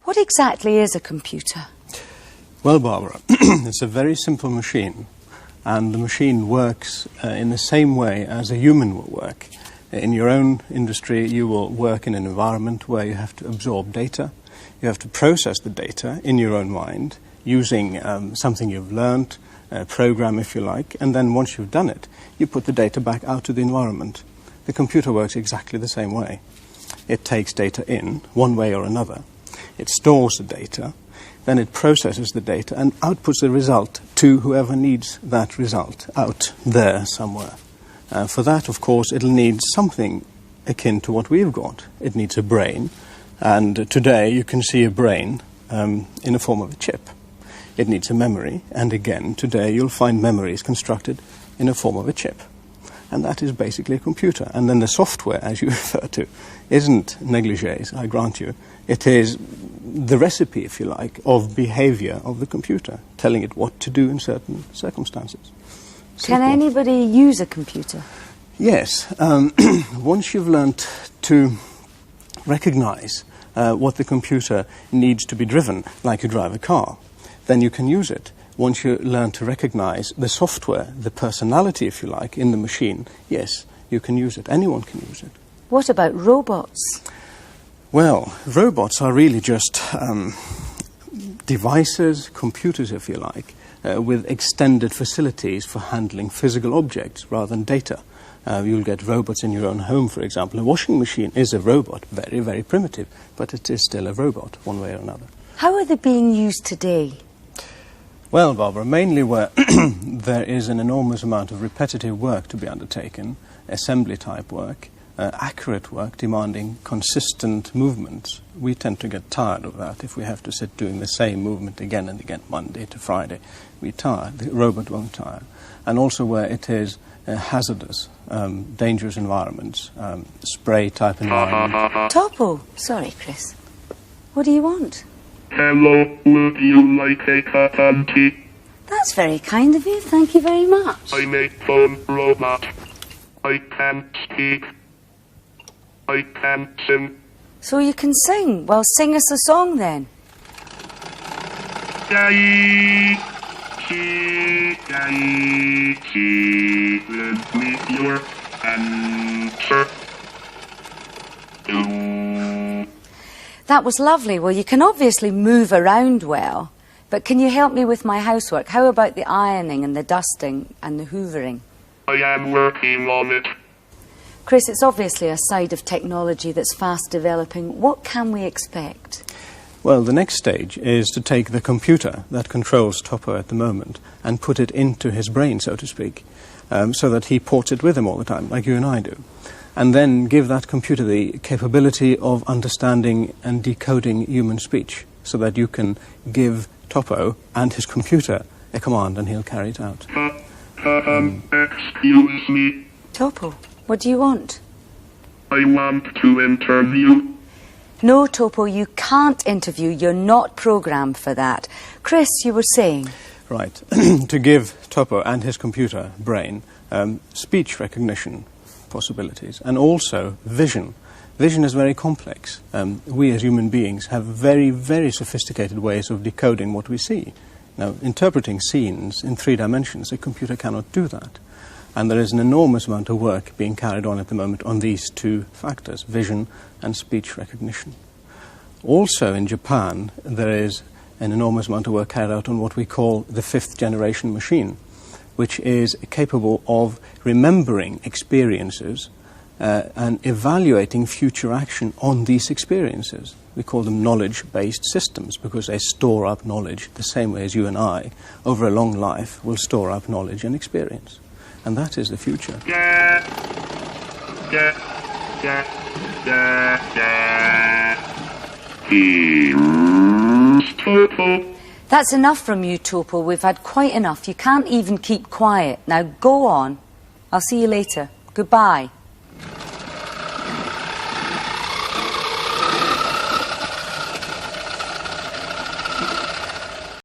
What exactly is a computer? Well, Barbara, it's a very simple machine, and the machine works in the same way as a human will work. In your own industry, you will work in an environment where you have to absorb data. You have to process the data in your own mind using something you've learned, a program if you like, and then once you've done it, you put the data back out to the environment. The computer works exactly the same way. It takes data in, one way or another. It stores the data, then it processes the data and outputs the result to whoever needs that result out there somewhere. For that, of course, it'll need something akin to what we've got. It needs a brain, and today you can see a brain in the form of a chip. It needs a memory, and again, today you'll find memories constructed in the form of a chip. And that is basically a computer. And then the software, as you refer to, isn't negligee, I grant you. It is the recipe, if you like, of behavior of the computer, telling it what to do in certain circumstances. Can anybody use a computer? Yes. Once you've learnt to recognize what the computer needs to be driven, like you drive a car, then you can use it. Once you learn to recognize the software, the personality, if you like, in the machine, yes, you can use it. Anyone can use it. What about robots? Well, robots are really just devices, computers, if you like, with extended facilities for handling physical objects rather than data. You'll get robots in your own home, for example. A washing machine is a robot, very, very primitive, but it is still a robot, one way or another. How are they being used today? Well, Barbara, mainly where there is an enormous amount of repetitive work to be undertaken, assembly-type work, accurate work demanding consistent movements. We tend to get tired of that if we have to sit doing the same movement again and again, Monday to Friday. We tire. The robot won't tire. And also where it is hazardous, dangerous environments, spray-type environment. Topol. Sorry, Chris. What do you want? Hello, would you like a cup of tea? That's very kind of you. Thank you very much. I'm a phone robot. I can't speak. I can't sing. So you can sing. Well, sing us a song then. Let me your answer. That was lovely. Well, you can obviously move around well, but can you help me with my housework? How about the ironing and the dusting and the hoovering? I am working on it. Chris, it's obviously a side of technology that's fast developing. What can we expect? Well, the next stage is to take the computer that controls Topol at the moment and put it into his brain, so to speak, so that he ports it with him all the time, like you and I do. And then give that computer the capability of understanding and decoding human speech, so that you can give Topol and his computer a command and he'll carry it out. Excuse me. Topol, what do you want? I want to interview. No, Topol, you can't interview. You're not programmed for that. Chris, you were saying? Right. To give Topol and his computer brain speech recognition possibilities, and also vision. Vision is very complex. We as human beings have very, very sophisticated ways of decoding what we see. Now, interpreting scenes in 3 dimensions, a computer cannot do that. And there is an enormous amount of work being carried on at the moment on these 2 factors, vision and speech recognition. Also in Japan, there is an enormous amount of work carried out on what we call the 5th generation machine, which is capable of remembering experiences and evaluating future action on these experiences. We call them knowledge-based systems because they store up knowledge the same way as you and I, over a long life, will store up knowledge and experience. And that is the future. That's enough from you, Topol. We've had quite enough. You can't even keep quiet. Now go on. I'll see you later. Goodbye.